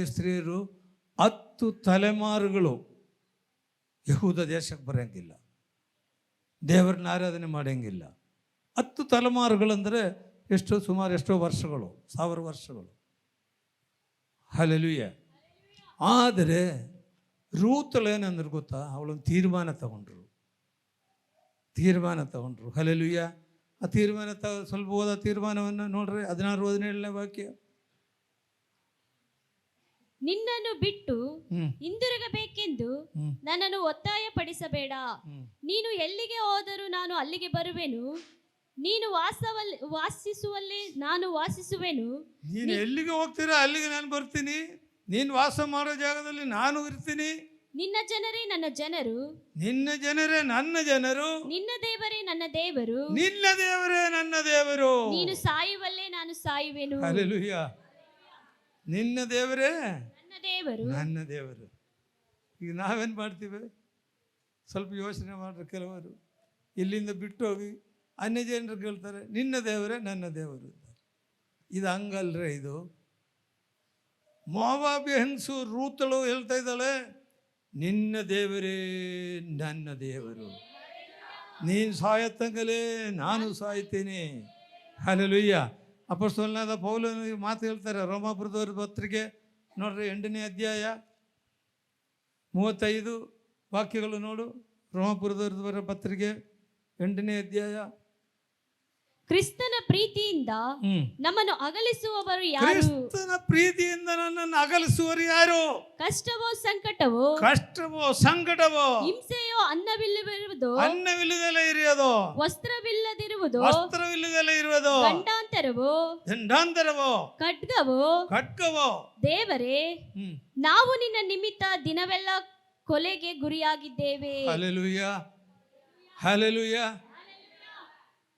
ಸ್ತ್ರೀಯರು 10 ತಲೆಮಾರುಗಳು ಯೆಹೂದ ದೇಶಕ್ಕೆ ಬರೋಂಗಿಲ್ಲ, ದೇವರನ್ನ ಆರಾಧನೆ ಮಾಡೋಂಗಿಲ್ಲ. 10 ತಲೆಮಾರುಗಳಂದರೆ ಎಷ್ಟೋ, ಸುಮಾರು ಎಷ್ಟೋ ವರ್ಷಗಳು, 1000 ವರ್ಷಗಳು. ಹಲ್ಲೆಲೂಯಾ. ಆದರೆ ರೂತಳು ಏನಂದ್ರೆ ಗೊತ್ತಾ? ಅವಳೊಂದು ತೀರ್ಮಾನ ತಗೊಂಡ್ರು. ಹಲ್ಲೆಲೂಯಾ. ಆ ತೀರ್ಮಾನ ಸ್ವಲ್ಪ ಓದ ತೀರ್ಮಾನವನ್ನು ನೋಡ್ರಿ. 16-17ನೇ ವಾಕ್ಯ. ನಿನ್ನನ್ನು ಬಿಟ್ಟು ಹಿಂದಿರುಗಬೇಕೆಂದು ನನ್ನನ್ನು ಒತ್ತಾಯ ಪಡಿಸಬೇಡ. ನೀನು ಎಲ್ಲಿಗೆ ಹೋದರೂ ನಾನು ಅಲ್ಲಿಗೆ ಬರುವೆನು. ನೀನು ವಾಸಿಸುವಲ್ಲಿ ನಾನು ವಾಸಿಸುವೆನು. ನೀನು ಎಲ್ಲಿಗೆ ಹೋಗ್ತೀರಾ ಅಲ್ಲಿಗೆ ನಾನು ಬರ್ತೀನಿ. ನೀನು ವಾಸ ಮಾಡೋ ಜಾಗದಲ್ಲಿ ನಾನು ಇರ್ತೀನಿ. ನಿನ್ನ ಜನರೇ ನನ್ನ ಜನರು, ನಿನ್ನ ಜನರೇ ನನ್ನ ಜನರು. ನಿನ್ನ ದೇವರೇ ನನ್ನ ದೇವರು, ನಿನ್ನ ದೇವರೇ ನನ್ನ ದೇವರು. ನೀನು ಸಾಯುವಲ್ಲೇ ನಾನು ಸಾಯುವೆನು. ಹಲ್ಲೆಲೂಯಾ. ನಿನ್ನ ದೇವರೇ ನನ್ನ ದೇವರು, ನನ್ನ ದೇವರು. ಈಗ ನಾವೇನು ಮಾಡ್ತೀವಿ? ಸ್ವಲ್ಪ ಯೋಚನೆ ಮಾಡ್ರಿ. ಕೆಲವರು ಇಲ್ಲಿಂದ ಬಿಟ್ಟು ಹೋಗಿ ಅನ್ಯ ಜನರು ಕೇಳ್ತಾರೆ, ನಿನ್ನ ದೇವರೇ ನನ್ನ ದೇವರು. ಇದು ಹಂಗಲ್ರೇ. ಇದು ಮೋವಾಬ್ಯ ಹೆಂಗಸು ರೂತಳು ಹೇಳ್ತಾ ಇದ್ದಾಳೆ, ನಿನ್ನ ದೇವರೇ ನನ್ನ ದೇವರು. ನೀನು ಸಾಯತ್ತಂಗಲೇ ನಾನು ಸಾಯ್ತೀನಿ. ಹಲ್ಲೆಲೂಯಾ. ಅಪೊಸ್ತಲನಾದ ಪೌಲನು ಮಾತು ಹೇಳ್ತಾರೆ. ರೋಮಾಪುರದವರ ಪತ್ರಿಕೆ ನೋಡ್ರಿ, 8ನೇ ಅಧ್ಯಾಯ 35 ವಾಕ್ಯಗಳು ನೋಡು. ರೋಮಾಪುರದವರ ಪತ್ರಿಕೆ 8ನೇ ಅಧ್ಯಾಯ. ಕ್ರಿಸ್ತನ ಪ್ರೀತಿಯಿಂದ ಹ್ಮ್ ನಮ್ಮನ್ನು ಅಗಲಿಸುವವರು ಯಾರು? ಕ್ರಿಸ್ತನ ಪ್ರೀತಿಯಿಂದ ನನ್ನನ್ನು ಅಗಲಿಸುವರು ಯಾರು? ಕಷ್ಟವೋ ಸಂಕಟವೋ, ಕಷ್ಟವೋ ಸಂಕಟವೋ, ಹಿಂಸೆಯೋ, ಅನ್ನವಿಲ್ಲದಿರುವುದು, ಅನ್ನವಿಲ್ಲದೆಲ್ಲ ಇರುವುದು, ವಸ್ತ್ರವಿಲ್ಲದಿರುವುದು, ವಸ್ತ್ರವಿಲ್ಲದೆಲ್ಲ ಇರುವುದು, ಗಂಡಾಂತರವೋ, ದಂಡಾಂತರವೋ, ಖಡ್ಗವೋ, ದೇವರೇ, ಹ್ಮ್ ನಾವು ನಿನ್ನ ನಿಮಿತ್ತ ದಿನವೆಲ್ಲ ಕೊಲೆಗೆ ಗುರಿಯಾಗಿದ್ದೇವೆ. Hallelujah, hallelujah.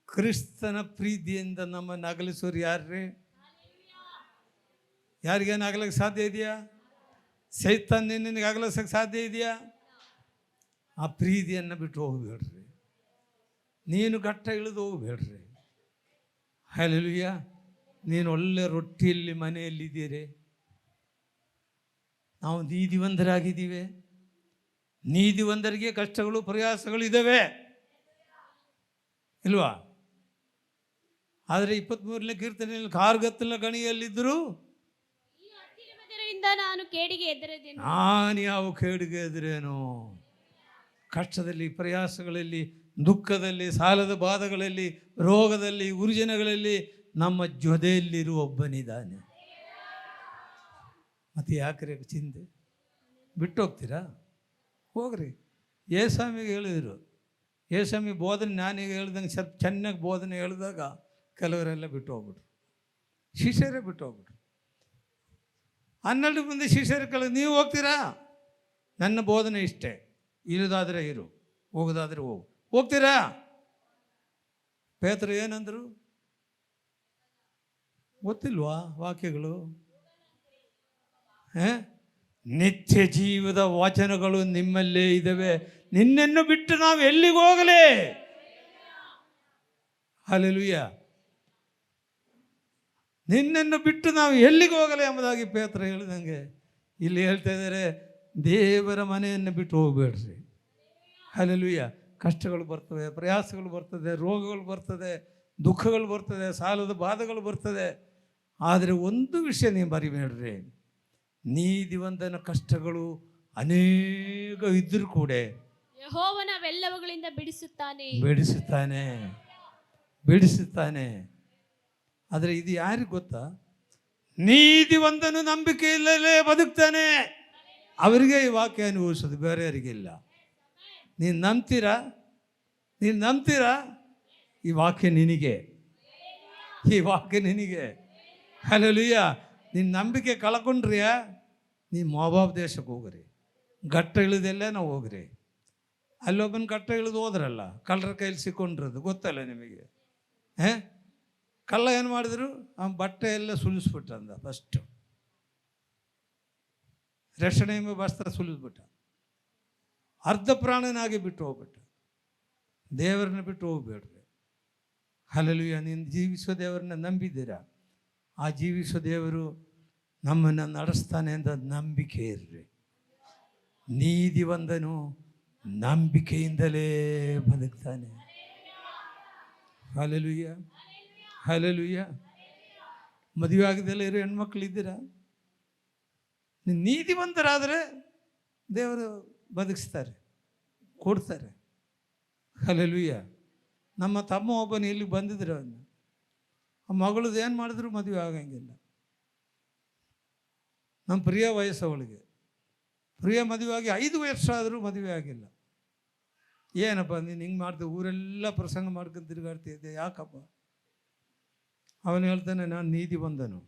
ಕ್ರಿಸ್ತನ ಪ್ರೀತಿಯಿಂದ ನಮ್ಮನ್ನು ಅಗಲಿಸೋರು ಯಾರ್ರಿ? ಯಾರಿಗೇನು ಆಗಲಿಕ್ಕೆ ಸಾಧ್ಯ ಇದೆಯಾ? ಸೈತಾನ್ ನಿನಗೆ ಅಗಲಿಸಕ್ಕೆ ಸಾಧ್ಯ ಇದೆಯಾ? ಆ ಪ್ರೀತಿಯನ್ನು ಬಿಟ್ಟು ಹೋಗಬೇಡ್ರಿ. ನೀನು ಗಟ್ಟ ಇಳಿದು ಹೋಗಬೇಡ್ರಿ. ಹಲ್ಲೆಲೂಯ. ನೀನು ಒಳ್ಳೆ ರೊಟ್ಟಿಯಲ್ಲಿ ಮನೆಯಲ್ಲಿದ್ದೀರಿ. ನಾವು ನೀತಿವಂತರಾಗಿದ್ದೀವಿ. ನೀತಿವಂತರಿಗೆ ಕಷ್ಟಗಳು ಪ್ರಯಾಸಗಳು ಇದ್ದಾವೆ ಇಲ್ವಾ? ಆದರೆ 23ನೇ ಕೀರ್ತನೆಯಲ್ಲಿ ಕಾರ್ಗತ್ತಲ ಗಣಿಯಲ್ಲಿದ್ದರು ನಾನು ಕೇಡಿಗೆ ಎದುರದೇನು. ನಾನು ಯಾವ ಕೇಡಿಗೆ ಎದುರೇನು? ಕಷ್ಟದಲ್ಲಿ, ಪ್ರಯಾಸಗಳಲ್ಲಿ, ದುಃಖದಲ್ಲಿ, ಸಾಲದ ಬಾಧಗಳಲ್ಲಿ, ರೋಗದಲ್ಲಿ, ಉರುಜನಗಳಲ್ಲಿ ನಮ್ಮ ಜೊತೆಯಲ್ಲಿರುವ ಒಬ್ಬನಿದ್ದಾನೆ. ಮತ್ತೆ ಯಾಕ್ರೆ ಚಿಂತೆ? ಬಿಟ್ಟು ಹೋಗ್ತೀರಾ? ಹೋಗ್ರಿ. ಏಸಾಮಿಗೆ ಹೇಳಿದರು. ಏಸಾಮಿ ಬೋಧನೆ ನಾನೀಗ ಹೇಳ್ದಂಗೆ ಸ್ವಲ್ಪ ಚೆನ್ನಾಗಿ ಬೋಧನೆ ಹೇಳಿದಾಗ ಕೆಲವರೆಲ್ಲ ಬಿಟ್ಟು ಹೋಗ್ಬಿಟ್ರು. ಶಿಷ್ಯರೇ ಬಿಟ್ಟು ಹೋಗ್ಬಿಟ್ರು. 12 ಮಂದಿ ಶಿಷ್ಯರ ನೀವು ಹೋಗ್ತೀರಾ? ನನ್ನ ಬೋಧನೆ ಇಷ್ಟೇ, ಇರೋದಾದರೆ ಇರು, ಹೋಗೋದಾದರೆ ಹೋಗು. ಹೋಗ್ತೀರಾ? ಪೇತ್ರರು ಏನಂದರು ಗೊತ್ತಿಲ್ವಾ ವಾಕ್ಯಗಳು? ನಿತ್ಯ ಜೀವದ ವಚನಗಳು ನಿಮ್ಮಲ್ಲೇ ಇದ್ದಾವೆ, ನಿನ್ನನ್ನು ಬಿಟ್ಟು ನಾವು ಎಲ್ಲಿಗೆ ಹೋಗಲೇ? ಹಲ್ಲೆಲೂಯ. ನಿನ್ನನ್ನು ಬಿಟ್ಟು ನಾವು ಎಲ್ಲಿಗೆ ಹೋಗಲೇ ಎಂಬುದಾಗಿ ಪೇತ್ರ ಹೇಳಿದಂಗೆ ಇಲ್ಲಿ ಹೇಳ್ತಾ ಇದ್ದಾರೆ, ದೇವರ ಮನೆಯನ್ನು ಬಿಟ್ಟು ಹೋಗಬೇಡ್ರಿ. ಹಲ್ಲೆಲೂಯ. ಕಷ್ಟಗಳು ಬರ್ತವೆ, ಪ್ರಯಾಸಗಳು ಬರ್ತದೆ, ರೋಗಗಳು ಬರ್ತದೆ, ದುಃಖಗಳು ಬರ್ತದೆ, ಸಾಲದ ಬಾಧೆಗಳು ಬರ್ತದೆ. ಆದರೆ ಒಂದು ವಿಷಯ ನೀವು ಮರಿಬೇಡ್ರಿ, ನೀತಿವಂತನ ಕಷ್ಟಗಳು ಅನೇಕ ಇದ್ದರೂ ಕೂಡ ಯೆಹೋವನವೆಲ್ಲವುಗಳಿಂದ ಬಿಡಿಸುತ್ತಾನೆ. ಆದರೆ ಇದು ಯಾರಿಗೆ ಗೊತ್ತಾ? ನೀತಿವಂತನು ನಂಬಿಕೆ ಇಲ್ಲಲೇ ಬದುಕ್ತಾನೆ. ಅವರಿಗೆ ಈ ವಾಕ್ಯ ಅನುಭವಿಸೋದು, ಬೇರೆ ಯಾರಿಗಿಲ್ಲ. ನೀನು ನಂಬ್ತೀರಾ? ಈ ವಾಕ್ಯ ನಿನಗೆ. ಹಲ್ಲೆಲೂಯ. ನಿನ್ನ ನಂಬಿಕೆ ಕಳ್ಕೊಂಡ್ರಿಯಾ, ನೀವು ಮೋವಾಬ್ ದೇಶಕ್ಕೆ ಹೋಗ್ರಿ. ಗಟ್ಟ ಇಳಿದೆಲ್ಲ ನಾವು ಹೋಗ್ರಿ. ಅಲ್ಲೊಬ್ಬನ ಗಟ್ಟ ಇಳಿದು ಹೋದ್ರಲ್ಲ, ಕಳ್ಳರ ಕೈಲಿ ಸಿಕ್ಕೊಂಡಿರೋದು ಗೊತ್ತಲ್ಲ ನಿಮಗೆ. ಕಳ್ಳ ಏನು ಮಾಡಿದ್ರು? ಆ ಬಟ್ಟೆ ಎಲ್ಲ ಸುಲಿಸ್ಬಿಟ್ಟ. ಫಸ್ಟು ರಕ್ಷಣೆ ಎಂಬ ವಸ್ತ್ರ ಸುಲಿಸ್ಬಿಟ್ಟ. ಅರ್ಧ ಪ್ರಾಣನಾಗಿ ಬಿಟ್ಟು ಹೋಗ್ಬಿಟ್ಟ. ದೇವರನ್ನ ಬಿಟ್ಟು ಹೋಗ್ಬೇಡ್ರಿ. ಹಲ್ಲೆಲೂಯ. ನೀನು ಜೀವಿಸೋ ದೇವರನ್ನ ನಂಬಿದ್ದೀರಾ? ಆ ಜೀವಿಸೋ ದೇವರು ನಮ್ಮನ್ನು ನಡೆಸ್ತಾನೆ ಅಂತ ನಂಬಿಕೆ ಇರ್ರಿ. ನೀತಿವಂತನು ನಂಬಿಕೆಯಿಂದಲೇ ಬದುಕ್ತಾನೆ. Hallelujah, hallelujah. ಮದುವೆ ಆಗದೆಲ್ಲ ಇರೋ ಹೆಣ್ಮಕ್ಳಿದ್ದೀರಾ? ನೀವು ನೀತಿವಂತರಾದರೆ ದೇವರು ಬದುಕಿಸ್ತಾರೆ, ಕೊಡ್ತಾರೆ. ಹಲ್ಲೆಲೂಯ. ನಮ್ಮ ತಮ್ಮ ಒಬ್ಬನು ಇಲ್ಲಿ ಬಂದಿದ್ರು. ಅವನು ಆ ಮಗಳದ್ದು ಏನು ಮಾಡಿದ್ರು ಮದುವೆ ಆಗಂಗಿಲ್ಲ. ನಮ್ಮ ಪ್ರಿಯ ವಯಸ್ಸವಳಿಗೆ ಮದುವೆ ಆಗಿ 5 ವರ್ಷ ಆದರೂ ಮದುವೆ ಆಗಿಲ್ಲ. ಏನಪ್ಪ ನೀನು ಹಿಂಗೆ ಮಾಡ್ದೆ, ಊರೆಲ್ಲ ಪ್ರಸಂಗ ಮಾಡ್ಕೊಂಡು ತಿರುಗಾಡ್ತಿದ್ದೆ, ಯಾಕಪ್ಪ? ಅವನು ಹೇಳ್ತಾನೆ, ನಾನು ನೀತಿ ಬಂದನು.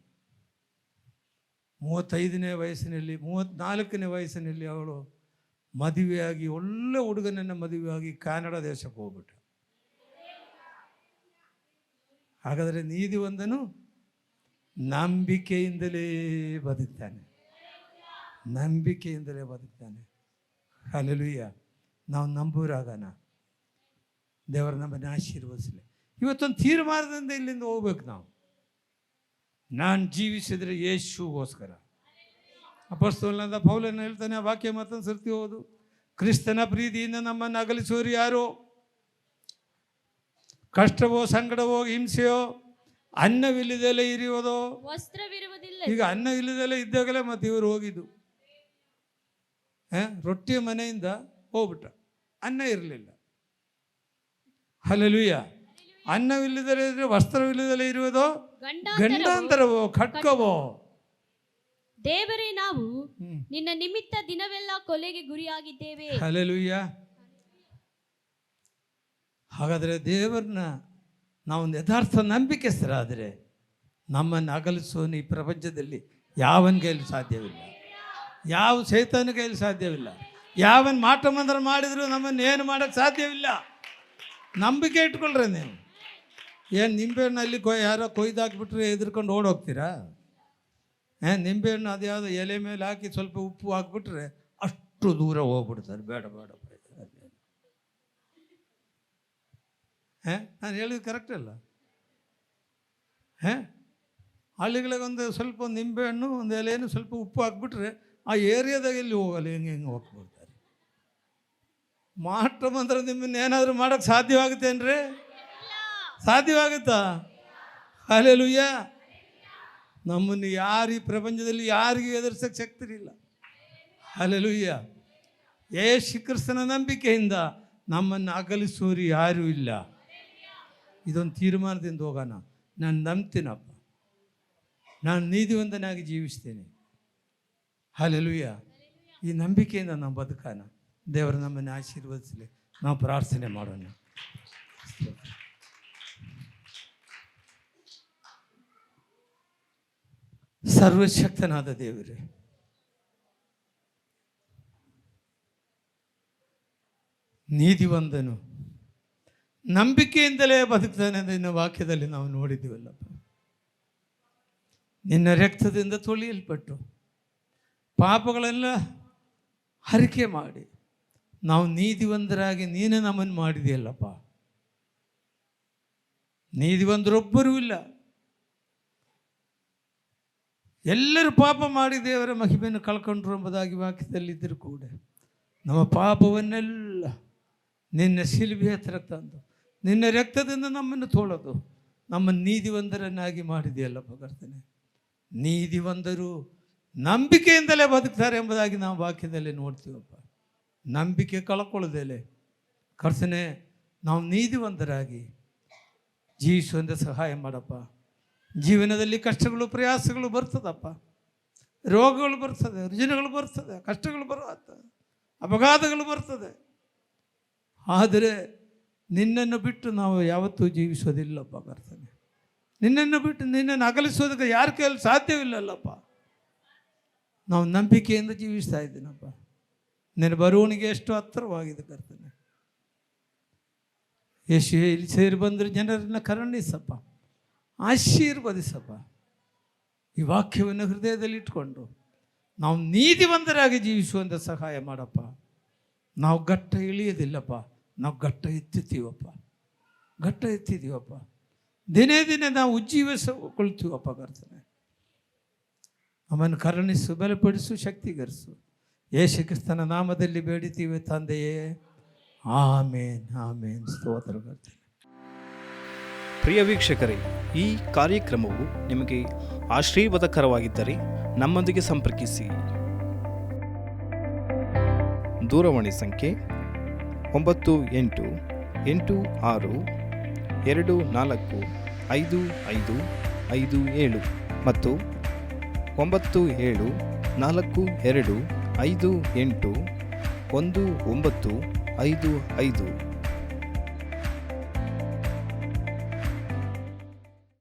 35ನೇ ವಯಸ್ಸಿನಲ್ಲಿ 34ನೇ ವಯಸ್ಸಿನಲ್ಲಿ ಅವಳು ಮದುವೆಯಾಗಿ, ಒಳ್ಳೆ ಹುಡುಗನನ್ನು ಮದುವೆಯಾಗಿ ಕ್ಯಾನಡಾ ದೇಶಕ್ಕೆ ಹೋಗ್ಬಿಟ್ಟ. ಹಾಗಾದರೆ ನೀತಿ ಬಂದನು ನಂಬಿಕೆಯಿಂದಲೇ ಬದುಕ್ತಾನೆ. ಹಲ್ಲೆಲೂಯ. ನಾವು ನಂಬೂರಾಗೋಣ. ದೇವರು ನಮ್ಮನ್ನು ಆಶೀರ್ವದಿಸಲಿ. ಇವತ್ತೊಂದು ತೀರ್ಮಾನದಿಂದ ಇಲ್ಲಿಂದ ಹೋಗ್ಬೇಕು ನಾವು. ನಾನು ಜೀವಿಸಿದರೆ ಯೇಸುಗೋಸ್ಕರ. ಅಪೊಸ್ತಲನಾದ ಪೌಲನು ಹೇಳ್ತಾನೆ, ಆ ವಾಕ್ಯ ಮತ್ತೊಂದು ಸರ್ತಿ ಓದು. ಕ್ರಿಸ್ತನ ಪ್ರೀತಿಯಿಂದ ನಮ್ಮನ್ನು ಅಗಲಿಸೋರು ಯಾರು? ಕಷ್ಟವೋ, ಸಂಕಟವೋ, ಹಿಂಸೆಯೋ, ಅನ್ನವಿಲ್ಲದೆಲ್ಲ ಇರುವುದೋ, ವಸ್ತ್ರವಿರುವುದಿಲ್ಲ. ಈಗ ಅನ್ನವಿಲ್ಲದೆಲ್ಲ ಇದ್ದಾಗಲೇ ಮತ್ತೆ ಇವರು ಹೋಗಿದ್ದು. ರೊಟ್ಟಿಯ ಮನೆಯಿಂದ ಹೋಗ್ಬಿಟ್ಟ, ಅನ್ನ ಇರಲಿಲ್ಲ. ಹಲ್ಲೆಲೂಯ. ಅನ್ನವಿಲ್ಲದಲೇ ಇದ್ರೆ ವಸ್ತ್ರವಿಲ್ಲದಲೇ ಇರುವುದೋ ಗಂಡಾಂತರವೋ ಗಂಡಾಂತರವೋ ಖಡ್ಗವೋ. ದೇವರೇ, ನಾವು ನಿನ್ನ ನಿಮಿತ್ತ ದಿನವೆಲ್ಲ ಕೊಲೆಗೆ ಗುರಿಯಾಗಿದ್ದೇವೆ. ಹಲ್ಲೆಲೂಯ. ಹಾಗಾದರೆ ದೇವರನ್ನ ನಾವೊಂದು ಯಥಾರ್ಥ ನಂಬಿಕೆಸ್ಥರಾದರೆ ನಮ್ಮನ್ನು ಅಗಲಿಸೋನು ಈ ಪ್ರಪಂಚದಲ್ಲಿ ಯಾವನ ಕೈಲಿ ಸಾಧ್ಯವಿಲ್ಲ, ಯಾವ ಸೈತಾನ ಕೈಲಿ ಸಾಧ್ಯವಿಲ್ಲ. ಯಾವನ್ ಮಾಟ ಮಂತ್ರ ಮಾಡಿದ್ರು ನಮ್ಮನ್ನು ಏನು ಮಾಡೋಕ್ಕೆ ಸಾಧ್ಯವಿಲ್ಲ. ನಂಬಿಕೆ ಇಟ್ಕೊಳ್ರಿ ನೀವು. ಏನು ನಿಂಬೆಹಣ್ಣಲ್ಲಿ ಯಾರೋ ಕೊಯ್ದಾಕ್ಬಿಟ್ರೆ ಎದ್ರುಕೊಂಡು ಓಡೋಗ್ತೀರಾ? ನಿಂಬೆಹಣ್ಣು ಅದ್ಯಾವುದೋ ಎಲೆ ಮೇಲೆ ಹಾಕಿ ಸ್ವಲ್ಪ ಉಪ್ಪು ಹಾಕ್ಬಿಟ್ರೆ ಅಷ್ಟು ದೂರ ಹೋಗ್ಬಿಡ್ತಾರೆ. ಬೇಡ ಬೇಡ ನಾನು ಹೇಳಿದ್ದು ಕರೆಕ್ಟ್ ಅಲ್ಲ? ಹಳ್ಳಿಗಳಿಗೊಂದು ಸ್ವಲ್ಪ ಒಂದು ನಿಂಬೆಹಣ್ಣು ಒಂದು ಎಲೆಯನ್ನು ಸ್ವಲ್ಪ ಉಪ್ಪು ಹಾಕ್ಬಿಟ್ರೆ ಆ ಏರಿಯಾದಾಗ ಎಲ್ಲಿ ಹೋಗಲ್ಲ, ಹೆಂಗೆ ಹೋಗ್ಬಿಡ್ತಾರೆ. ಮಾಟ ಮಂತ್ರ ನಿಮ್ಮನ್ನ ಏನಾದರೂ ಮಾಡೋಕ್ಕೆ ಸಾಧ್ಯವಾಗುತ್ತೇನ್ರಿ? ಸಾಧ್ಯವಾಗುತ್ತಾ? ಹಲ್ಲೆಲೂಯ. ನಮ್ಮನ್ನು ಯಾರು ಈ ಪ್ರಪಂಚದಲ್ಲಿ ಯಾರಿಗೂ ಎದುರಿಸೋಕ್ಕೆ ಶಕ್ತಿ ಇಲ್ಲ. ಹಲ್ಲೆಲೂಯ. ಯೇಸು ಕ್ರಿಸ್ತನ ನಂಬಿಕೆಯಿಂದ ನಮ್ಮನ್ನು ಅಗಲಿಸೋರು ಯಾರೂ ಇಲ್ಲ. ಇದೊಂದು ತೀರ್ಮಾನದಿಂದ ಹೋಗೋಣ. ನಾನು ನಂಬ್ತೀನಪ್ಪ, ನಾನು ನೀತಿವಂತನಾಗಿ ಜೀವಿಸ್ತೇನೆ. ಹಲ್ಲೆಲೂಯ. ಈ ನಂಬಿಕೆಯಿಂದ ನಾವು ಬದುಕೋಣ. ದೇವರು ನಮ್ಮನ್ನು ಆಶೀರ್ವದಿಸಲಿ. ನಾವು ಪ್ರಾರ್ಥನೆ ಮಾಡೋಣ. ಸರ್ವಶಕ್ತನಾದ ದೇವರೇ, ನೀತಿವಂತನು ನಂಬಿಕೆಯಿಂದಲೇ ಬದುಕ್ತಾನೆ ಅಂತ ನಿನ್ನ ವಾಕ್ಯದಲ್ಲಿ ನಾವು ನೋಡಿದ್ದೀವಲ್ಲಪ್ಪ. ನಿನ್ನ ರಕ್ತದಿಂದ ತೊಳೆಯಲ್ಪಟ್ಟು ಪಾಪಗಳೆಲ್ಲ ಹರಿಕೆ ಮಾಡಿ ನಾವು ನೀತಿವಂತರಾಗಿ ನೀನೇ ನಮ್ಮನ್ನು ಮಾಡಿದೆಯಲ್ಲಪ್ಪ. ನೀತಿವಂತರೊಬ್ಬರೂ ಇಲ್ಲ. ಎಲ್ಲರೂ ಪಾಪ ಮಾಡಿ ದೇವರ ಮಹಿಮೆಯನ್ನು ಕಳ್ಕೊಂಡ್ರು ಎಂಬುದಾಗಿ ವಾಕ್ಯದಲ್ಲಿದ್ದರೂ ಕೂಡ ನಮ್ಮ ಪಾಪವನ್ನೆಲ್ಲ ನಿನ್ನ ಶಿಲುಬೆ ಹತ್ರ ತಂದು ನಿನ್ನ ರಕ್ತದಿಂದ ನಮ್ಮನ್ನು ತೊಳೆದು ನಮ್ಮನ್ನು ನೀತಿವಂತರನ್ನಾಗಿ ಮಾಡಿದೆಯಲ್ಲಪ್ಪ ಕರ್ತನೆ. ನೀತಿವಂತರು ನಂಬಿಕೆಯಿಂದಲೇ ಬದುಕ್ತಾರೆ ಎಂಬುದಾಗಿ ನಾವು ವಾಕ್ಯದಲ್ಲಿ ನೋಡ್ತೀವಪ್ಪ. ನಂಬಿಕೆ ಕಳ್ಕೊಳ್ಳೋದೇಲೆ ಕರ್ತನೆ, ನಾವು ನೀತಿವಂತರಾಗಿ ಜೀವಿಸುವಂಥ ಸಹಾಯ ಮಾಡಪ್ಪ. ಜೀವನದಲ್ಲಿ ಕಷ್ಟಗಳು ಪ್ರಯಾಸಗಳು ಬರ್ತದಪ್ಪ, ರೋಗಗಳು ಬರ್ತದೆ, ರುಜಿನಗಳು ಬರ್ತದೆ, ಕಷ್ಟಗಳು ಬರುತ್ತೆ, ಅಪಘಾತಗಳು ಬರ್ತದೆ. ಆದರೆ ನಿನ್ನನ್ನು ಬಿಟ್ಟು ನಾವು ಯಾವತ್ತೂ ಜೀವಿಸೋದಿಲ್ಲಪ್ಪ ಕರ್ತನೆ. ನಿನ್ನನ್ನು ಬಿಟ್ಟು ನಿನ್ನನ್ನು ಅಗಲಿಸೋದಕ್ಕೆ ಯಾರ ಕೈಯಲ್ಲಿ ಸಾಧ್ಯವಿಲ್ಲಲ್ಲಪ್ಪ. ನಾವು ನಂಬಿಕೆಯಿಂದ ಜೀವಿಸ್ತಾ ಇದ್ದೀನಪ್ಪ. ನಿನ್ನ ಬರುವಣಿಗೆ ಎಷ್ಟು ಹತ್ತಿರವಾಗಿದೆ ಕರ್ತನೆ. ಯೇಸು ಇಲ್ಲಿ ಸೇರಿ ಬಂದರೆ ಜನರನ್ನು ಕರುಣಿಸಪ್ಪ, ಆಶೀರ್ವದಿಸಪ್ಪ. ಈ ವಾಕ್ಯವನ್ನು ಹೃದಯದಲ್ಲಿ ಇಟ್ಕೊಂಡು ನಾವು ನೀತಿವಂತರಾಗಿ ಜೀವಿಸುವಂಥ ಸಹಾಯ ಮಾಡಪ್ಪ. ನಾವು ಗಟ್ಟ ಇಳಿಯೋದಿಲ್ಲಪ್ಪ, ನಾವು ಗಟ್ಟ ಎತ್ತುತ್ತೀವಪ್ಪ, ಗಟ್ಟ ಎತ್ತಿದ್ದೀವಪ್ಪ. ದಿನೇ ದಿನೇ ನಾವು ಉಜ್ಜೀವಿಸಿಕೊಳ್ತೀವಪ್ಪ ಕರ್ತನೆ. ನಮ್ಮನ್ನು ಕರುಣಿಸು, ಬಲಪಡಿಸು, ಶಕ್ತಿಗರಿಸು. ಯೇಸು ಕ್ರಿಸ್ತನ ನಾಮದಲ್ಲಿ ಬೇಡಿತೀವಿ ತಂದೆಯೇ, ಆಮೇನ್ ಆಮೇನ್. ಸ್ತೋತ್ರ ಕರ್ತನೆ. ಪ್ರಿಯ ವೀಕ್ಷಕರೇ, ಈ ಕಾರ್ಯಕ್ರಮವು ನಿಮಗೆ ಆಶೀರ್ವಾದಕರವಾಗಿದ್ದರೆ ನಮ್ಮೊಂದಿಗೆ ಸಂಪರ್ಕಿಸಿ. ದೂರವಾಣಿ ಸಂಖ್ಯೆ 9886245557 ಮತ್ತು 9742581955.